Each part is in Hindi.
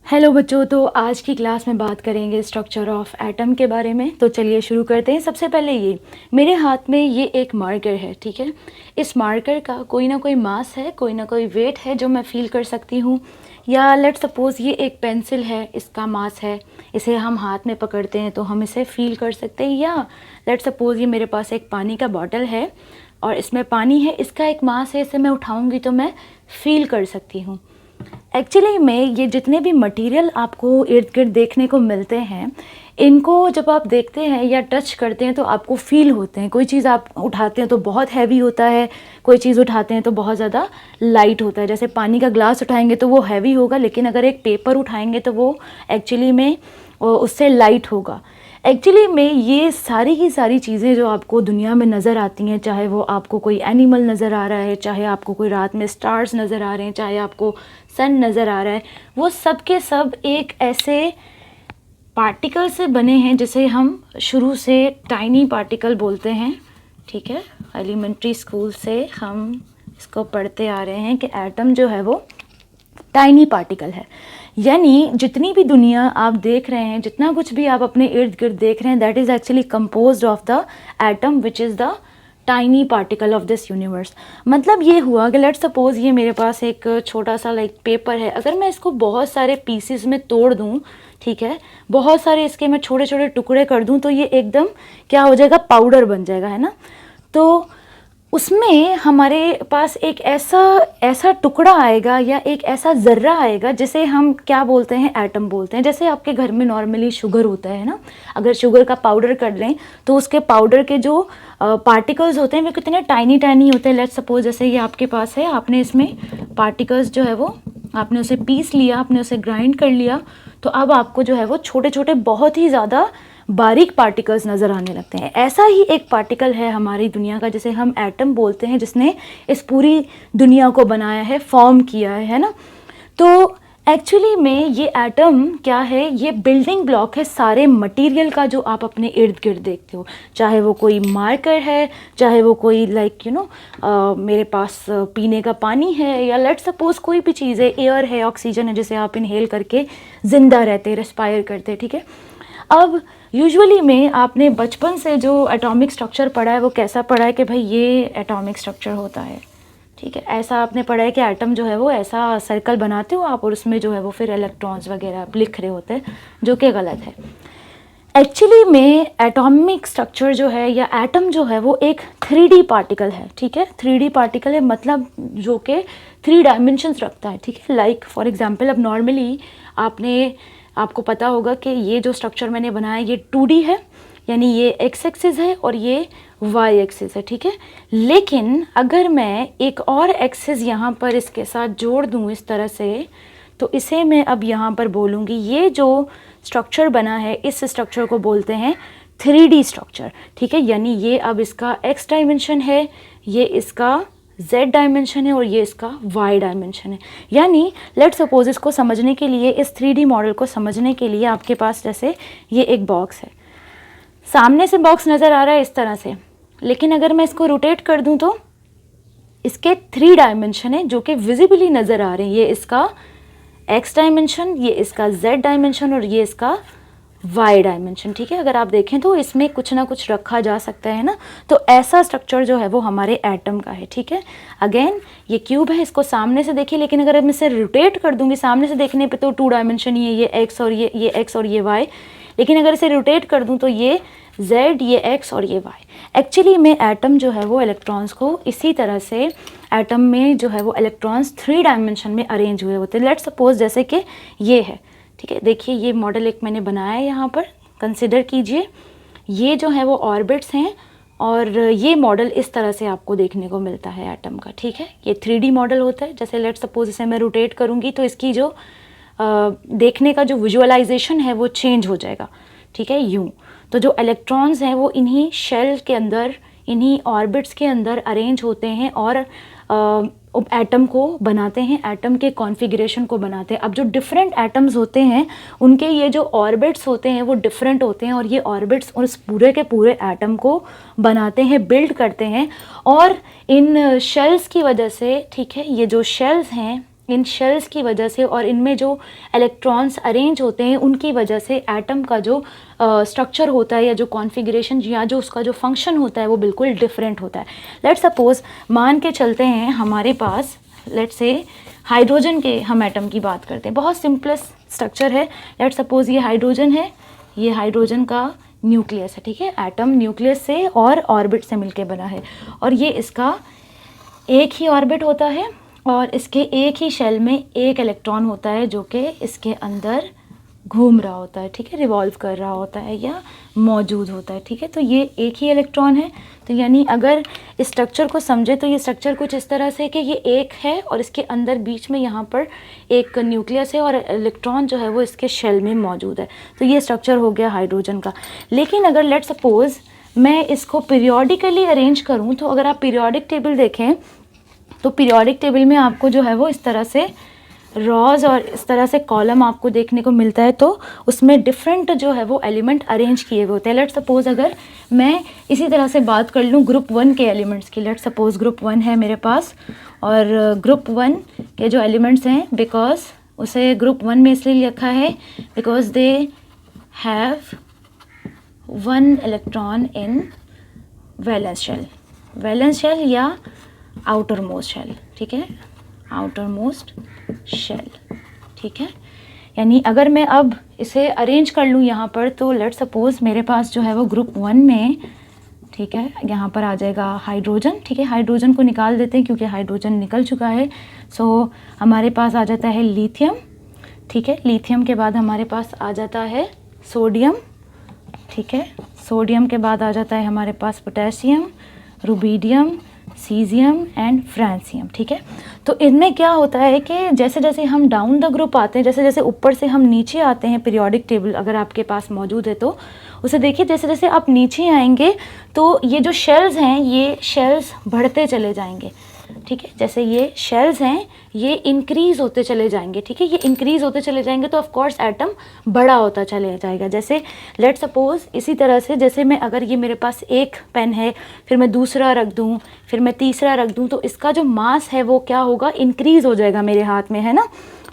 हेलो बच्चों, तो आज की क्लास में बात करेंगे स्ट्रक्चर ऑफ एटम के बारे में। तो चलिए शुरू करते हैं। सबसे पहले ये मेरे हाथ में ये एक मार्कर है, ठीक है। इस मार्कर का कोई ना कोई मास है, कोई ना कोई वेट है जो मैं फील कर सकती हूँ। या लेट सपोज़ ये एक पेंसिल है, इसका मास है, इसे हम हाथ में पकड़ते हैं तो हम इसे फील कर सकते हैं। या लेट सपोज़ ये मेरे पास एक पानी का बॉटल है और इसमें पानी है, इसका एक मास है, इसे मैं उठाऊँगी तो मैं फील कर सकती हूँ। एक्चुअली में ये जितने भी मटेरियल आपको इर्द गिर्द देखने को मिलते हैं, इनको जब आप देखते हैं या टच करते हैं तो आपको फील होते हैं। कोई चीज़ आप उठाते हैं तो बहुत हैवी होता है, कोई चीज़ उठाते हैं तो बहुत ज़्यादा लाइट होता है। जैसे पानी का ग्लास उठाएंगे तो वो हैवी होगा, लेकिन अगर एक पेपर उठाएंगे तो वो एक्चुअली में उससे लाइट होगा। एक्चुअली में ये सारी की सारी चीज़ें जो आपको दुनिया में नज़र आती हैं, चाहे वो आपको कोई एनिमल नज़र आ रहा है, चाहे आपको कोई रात में स्टार्स नज़र आ रहे हैं, चाहे आपको सन नज़र आ रहा है, वो सब के सब एक ऐसे पार्टिकल से बने हैं जिसे हम शुरू से टाइनी पार्टिकल बोलते हैं, ठीक है। एलिमेंट्री स्कूल से हम इसको पढ़ते आ रहे हैं कि एटम जो है वो टाइनी पार्टिकल है। यानी जितनी भी दुनिया आप देख रहे हैं, जितना कुछ भी आप अपने इर्द गिर्द देख रहे हैं, that is actually composed of the atom which is the tiny particle of this universe. मतलब ये हुआ कि लेट सपोज ये मेरे पास एक छोटा सा लाइक पेपर है, अगर मैं इसको बहुत सारे पीसेस में तोड़ दूँ, ठीक है, बहुत सारे इसके मैं छोटे छोटे टुकड़े कर दूँ, तो ये एकदम क्या हो जाएगा, पाउडर बन जाएगा, है ना। तो उसमें हमारे पास एक ऐसा टुकड़ा आएगा या एक ऐसा ज़र्रा आएगा जिसे हम क्या बोलते हैं, एटम बोलते हैं। जैसे आपके घर में नॉर्मली शुगर होता है ना, अगर शुगर का पाउडर कर लें तो उसके पाउडर के जो पार्टिकल्स होते हैं वो कितने टाइनी टाइनी होते हैं। लेट्स सपोज जैसे ये आपके पास है, आपने इसमें पार्टिकल्स जो है वो आपने उसे पीस लिया, आपने उसे ग्राइंड कर लिया, तो अब आपको जो है वो छोटे छोटे बहुत ही ज़्यादा बारीक पार्टिकल्स नज़र आने लगते हैं। ऐसा ही एक पार्टिकल है हमारी दुनिया का जिसे हम एटम बोलते हैं, जिसने इस पूरी दुनिया को बनाया है, फॉर्म किया है ना। तो एक्चुअली में ये एटम क्या है, ये बिल्डिंग ब्लॉक है सारे मटेरियल का जो आप अपने इर्द गिर्द देखते हो। चाहे वो कोई मार्कर है, चाहे वो कोई लाइक मेरे पास पीने का पानी है, या लेट सपोज कोई भी चीज़ है, एयर है, ऑक्सीजन है, जिसे आप इनहेल करके ज़िंदा रहते, रेस्पायर करते, ठीक है। अब यूजुअली में आपने बचपन से जो एटॉमिक स्ट्रक्चर पढ़ा है वो कैसा पढ़ा है कि भाई ये एटॉमिक स्ट्रक्चर होता है, ठीक है। ऐसा आपने पढ़ा है कि एटम जो है वो ऐसा सर्कल बनाते हो आप और उसमें जो है वो फिर इलेक्ट्रॉन्स वगैरह आप लिख रहे होते हैं, जो कि गलत है। एक्चुअली में एटॉमिक स्ट्रक्चर जो है या एटम जो है वो एक 3D पार्टिकल है, ठीक है। 3D पार्टिकल है मतलब जो कि 3 डायमेंशंस रखता है, ठीक है। लाइक फॉर एग्जांपल अब नॉर्मली आपको पता होगा कि ये जो स्ट्रक्चर मैंने बनाया ये 2D है, यानी ये x एक्सिस है और ये y एक्सिस है, ठीक है। लेकिन अगर मैं एक और एक्सिस यहाँ पर इसके साथ जोड़ दूँ इस तरह से, तो इसे मैं अब यहाँ पर बोलूँगी, ये जो स्ट्रक्चर बना है इस स्ट्रक्चर को बोलते हैं 3D स्ट्रक्चर, ठीक है। यानी ये अब इसका x डायमेंशन है, ये इसका z डायमेंशन है और ये इसका y डायमेंशन है। यानी लेट सपोज इसको समझने के लिए, इस 3D मॉडल को समझने के लिए आपके पास जैसे ये एक बॉक्स है, सामने से बॉक्स नज़र आ रहा है इस तरह से, लेकिन अगर मैं इसको रोटेट कर दूं तो इसके 3 डायमेंशन है जो कि विजिबली नज़र आ रहे हैं। ये इसका x डायमेंशन, ये इसका z डायमेंशन और ये इसका y डायमेंशन, ठीक है। अगर आप देखें तो इसमें कुछ ना कुछ रखा जा सकता है ना। तो ऐसा स्ट्रक्चर जो है वो हमारे एटम का है, ठीक है। अगेन ये क्यूब है, इसको सामने से देखिए, लेकिन अगर मैं इसे रोटेट कर दूंगी सामने से देखने पे तो 2 डायमेंशन ही है, ये x और ये x और ये y। लेकिन अगर इसे रोटेट कर दूं तो ये z, ये x और ये y। एक्चुअली में एटम जो है वो इलेक्ट्रॉन्स को इसी तरह से, एटम में जो है वो इलेक्ट्रॉन्स 3 डायमेंशन में अरेंज हुए होते हैं। लेट्स सपोज जैसे कि ये है, ठीक है। देखिए ये मॉडल एक मैंने बनाया है, यहाँ पर कंसिडर कीजिए, ये जो है वो ऑर्बिट्स हैं और ये मॉडल इस तरह से आपको देखने को मिलता है एटम का, ठीक है। ये 3D मॉडल होता है। जैसे लेट सपोज इसे मैं रोटेट करूँगी तो इसकी जो देखने का जो विजुअलाइजेशन है वो चेंज हो जाएगा, ठीक है, यूँ। तो जो इलेक्ट्रॉन्स हैं वो इन्हीं शेल के अंदर, इन्हीं ऑर्बिट्स के अंदर अरेंज होते हैं और एटम को बनाते हैं, एटम के कॉन्फ़िगरेशन को बनाते हैं। अब जो डिफरेंट एटम्स होते हैं उनके ये जो ऑर्बिट्स होते हैं वो डिफरेंट होते हैं और ये ऑर्बिट्स उस पूरे के पूरे एटम को बनाते हैं, बिल्ड करते हैं। और इन शेल्स की वजह से, ठीक है, ये जो शेल्स हैं इन शेल्स की वजह से और इनमें जो इलेक्ट्रॉन्स अरेंज होते हैं उनकी वजह से एटम का जो स्ट्रक्चर होता है या जो कॉन्फ़िगरेशन या जो उसका जो फंक्शन होता है वो बिल्कुल डिफरेंट होता है। लेट्स सपोज़ मान के चलते हैं हमारे पास लेट्स से हाइड्रोजन के हम एटम की बात करते हैं, बहुत सिंपलेस्ट स्ट्रक्चर है। लेट्स सपोज़ ये हाइड्रोजन है, ये हाइड्रोजन का न्यूक्लियस है, ठीक है। एटम न्यूक्लियस से और ऑर्बिट से मिलके बना है और ये इसका एक ही ऑर्बिट होता है और इसके एक ही शेल में एक इलेक्ट्रॉन होता है जो कि इसके अंदर घूम रहा होता है, ठीक है, रिवॉल्व कर रहा होता है या मौजूद होता है, ठीक है। तो ये एक ही इलेक्ट्रॉन है। तो यानी अगर इस स्ट्रक्चर को समझे तो ये स्ट्रक्चर कुछ इस तरह से कि ये एक है और इसके अंदर बीच में यहाँ पर एक न्यूक्लियस है और इलेक्ट्रॉन जो है वो इसके शेल में मौजूद है। तो ये स्ट्रक्चर हो गया हाइड्रोजन का। लेकिन अगर लेट सपोज़ मैं इसको पीरियोडिकली अरेंज करूँ, तो अगर आप पीरियोडिक टेबल देखें तो पीरियोडिक टेबल में आपको जो है वो इस तरह से रॉज और इस तरह से कॉलम आपको देखने को मिलता है। तो उसमें डिफरेंट जो है वो एलिमेंट अरेंज किए हुए होते हैं। लेट सपोज़ अगर मैं इसी तरह से बात कर लूँ ग्रुप 1 के एलिमेंट्स की, लेट सपोज़ ग्रुप 1 है मेरे पास और ग्रुप 1 के जो एलिमेंट्स हैं, बिकॉज उसे ग्रुप 1 में इसलिए लिखा है because they have 1 electron in valence shell या आउटर मोस्ट शेल, ठीक है, आउटर मोस्ट शेल, ठीक है। यानी अगर मैं अब इसे अरेंज कर लूँ यहाँ पर, तो लेट सपोज़ मेरे पास जो है वो ग्रुप 1 में, ठीक है, यहाँ पर आ जाएगा हाइड्रोजन, ठीक है। हाइड्रोजन को निकाल देते हैं क्योंकि हाइड्रोजन निकल चुका है। सो हमारे पास आ जाता है लिथियम, ठीक है। लिथियम के बाद हमारे पास आ जाता है सोडियम, ठीक है। सोडियम के बाद आ जाता है हमारे पास potassium, rubidium, caesium and francium, ठीक है। तो इनमें क्या होता है कि जैसे जैसे हम डाउन द ग्रुप आते हैं, जैसे जैसे ऊपर से हम नीचे आते हैं, पीरियोडिक टेबल अगर आपके पास मौजूद है तो उसे देखिए, जैसे जैसे आप नीचे आएंगे तो ये जो शेल्स हैं ये शेल्स बढ़ते चले जाएंगे, ठीक है। जैसे ये शेल्स हैं ये इंक्रीज़ होते चले जाएंगे, ठीक है। ये इंक्रीज़ होते चले जाएंगे तो ऑफ कोर्स एटम बड़ा होता चले जाएगा। जैसे लेट सपोज़ इसी तरह से जैसे मैं अगर ये मेरे पास एक पेन है, फिर मैं दूसरा रख दूँ, फिर मैं तीसरा रख दूँ, तो इसका जो मास है वो क्या होगा, इंक्रीज़ हो जाएगा मेरे हाथ में, है ना।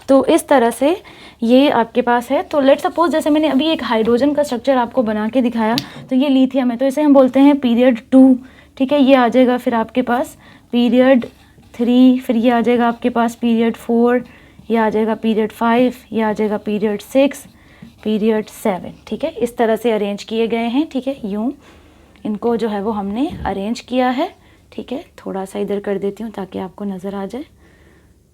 तो इस तरह से ये आपके पास है। तो लेट सपोज़ जैसे मैंने अभी एक हाइड्रोजन का स्ट्रक्चर आपको बना के दिखाया, तो ये लिथियम है, तो इसे हम बोलते हैं पीरियड 2, ठीक है। ये आ जाएगा फिर आपके पास पीरियड 3, फिर ये आ जाएगा आपके पास पीरियड 4, ये आ जाएगा पीरियड 5, ये आ जाएगा पीरियड 6, पीरियड 7, ठीक है। इस तरह से अरेंज किए गए हैं, ठीक है। यूँ इनको जो है वो हमने अरेंज किया है, ठीक है। थोड़ा सा इधर कर देती हूँ ताकि आपको नज़र आ जाए,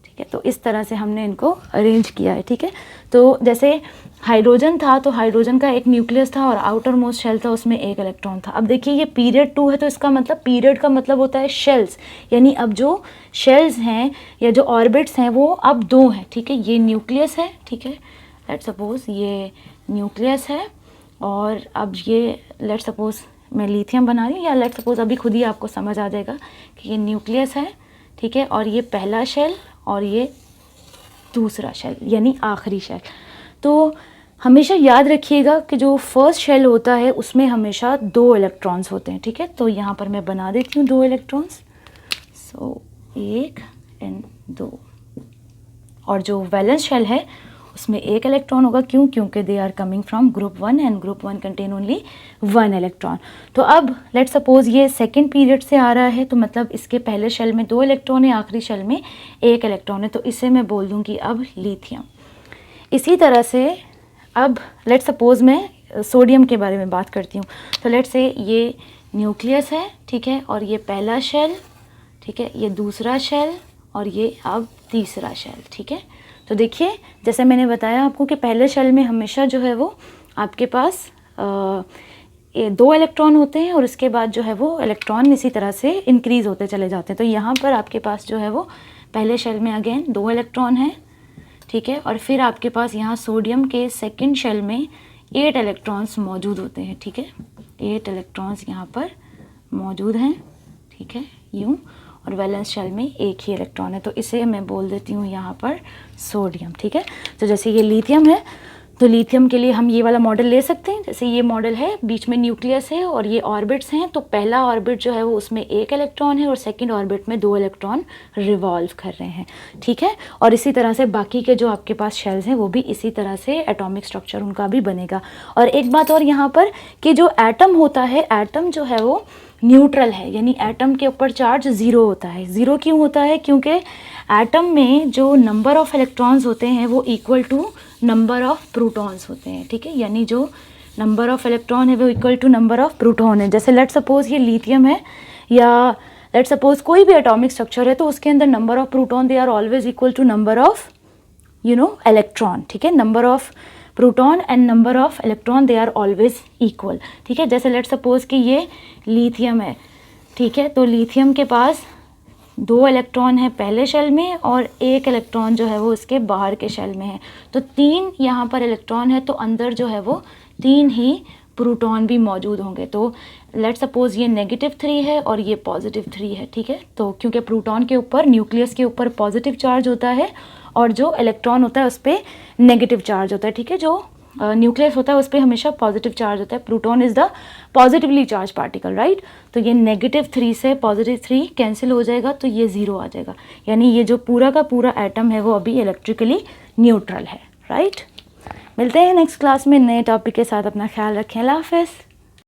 ठीक है। तो इस तरह से हमने इनको अरेंज किया है, ठीक है। तो जैसे हाइड्रोजन था तो हाइड्रोजन का एक न्यूक्लियस था और आउटर मोस्ट शेल था, उसमें एक इलेक्ट्रॉन था। अब देखिए ये पीरियड 2 है तो इसका मतलब पीरियड का मतलब होता है शेल्स, यानी अब जो शेल्स हैं या जो ऑर्बिट्स हैं वो अब 2 हैं, ठीक है। ये न्यूक्लियस है, ठीक है। लेट सपोज़ ये न्यूक्लियस है और अब ये लेट सपोज़ मैं लिथियम बना रही हूँ, या लेट सपोज़ अभी खुद ही आपको समझ आ जाएगा कि ये न्यूक्लियस है, ठीक है। और ये पहला शेल और ये दूसरा शेल यानी आखिरी शेल। तो हमेशा याद रखिएगा कि जो फर्स्ट शेल होता है उसमें हमेशा 2 इलेक्ट्रॉन्स होते हैं, ठीक है। तो यहाँ पर मैं बना देती हूँ 2 इलेक्ट्रॉन्स, सो 1 एंड 2। और जो वैलेंस शेल है उसमें 1 इलेक्ट्रॉन होगा, क्यों, क्योंकि they are coming from group 1 and group 1 contain only 1 electron. तो अब लेट सपोज़ ये सेकेंड पीरियड से आ रहा है, तो मतलब इसके पहले शेल में 2 इलेक्ट्रॉन है, आखिरी शेल में 1 इलेक्ट्रॉन है, तो इसे मैं बोल दूँगी अब लिथियम। इसी तरह से अब लेट सपोज़ मैं सोडियम के बारे में बात करती हूँ। तो लेट से ये न्यूक्लियस है, ठीक है, और ये पहला शेल, ठीक है, ये दूसरा शेल और ये अब तीसरा शेल, ठीक है। तो देखिए जैसे मैंने बताया आपको कि पहले शेल में हमेशा जो है वो आपके पास 2 इलेक्ट्रॉन होते हैं और उसके बाद जो है वो इलेक्ट्रॉन इसी तरह से इंक्रीज़ होते चले जाते हैं। तो यहाँ पर आपके पास जो है वो पहले शेल में अगेन 2 इलेक्ट्रॉन हैं, ठीक है। और फिर आपके पास यहाँ सोडियम के सेकंड शेल में 8 इलेक्ट्रॉन्स मौजूद होते हैं, ठीक है। 8 इलेक्ट्रॉन्स यहाँ पर मौजूद हैं, ठीक है, यूँ। और वैलेंस शेल में 1 ही इलेक्ट्रॉन है, तो इसे मैं बोल देती हूँ यहाँ पर सोडियम, ठीक है। तो जैसे ये लिथियम है तो लिथियम के लिए हम ये वाला मॉडल ले सकते हैं। जैसे ये मॉडल है, बीच में न्यूक्लियस है और ये ऑर्बिट्स हैं। तो पहला ऑर्बिट जो है वो उसमें एक इलेक्ट्रॉन है और सेकंड ऑर्बिट में 2 इलेक्ट्रॉन रिवॉल्व कर रहे हैं, ठीक है। और इसी तरह से बाकी के जो आपके पास शेल्स हैं वो भी इसी तरह से एटॉमिक स्ट्रक्चर उनका भी बनेगा। और एक बात और यहाँ पर कि जो एटम होता है, एटम जो है वो न्यूट्रल है, यानी एटम के ऊपर चार्ज ज़ीरो होता है। ज़ीरो क्यों होता है? क्योंकि एटम में जो नंबर ऑफ़ इलेक्ट्रॉन्स होते हैं वो equal to number of protons होते हैं, ठीक है। यानी जो नंबर ऑफ़ इलेक्ट्रॉन है वो equal to number of proton है। जैसे लेट सपोज ये लिथियम है या लेट सपोज कोई भी एटॉमिक स्ट्रक्चर है, तो उसके अंदर number of proton they are always equal to number of electron, ठीक है। Number of proton and number of electron they are always equal, ठीक है। जैसे लेट सपोज कि ये लिथियम है, ठीक है। तो लिथियम के पास 2 इलेक्ट्रॉन है पहले शेल में और 1 इलेक्ट्रॉन जो है वो इसके बाहर के शेल में है। तो 3 यहाँ पर इलेक्ट्रॉन है, तो अंदर जो है वो 3 ही प्रोटॉन भी मौजूद होंगे। तो लेट सपोज ये -3 है और ये +3 है, ठीक है। तो क्योंकि प्रोटॉन के ऊपर, न्यूक्लियस के ऊपर पॉजिटिव चार्ज होता है और जो इलेक्ट्रॉन होता है उस पर नेगेटिव चार्ज होता है, ठीक है। जो न्यूक्लियस होता है उस पर हमेशा पॉजिटिव चार्ज होता है। Proton is the positively charge particle, right. तो ये -3 से +3 कैंसिल हो जाएगा, तो ये 0 आ जाएगा। यानी ये जो पूरा का पूरा एटम है वो अभी इलेक्ट्रिकली न्यूट्रल है, राइट। मिलते हैं नेक्स्ट क्लास में नए टॉपिक के साथ। अपना ख्याल रखें। अल्लाह हाफ़िज़।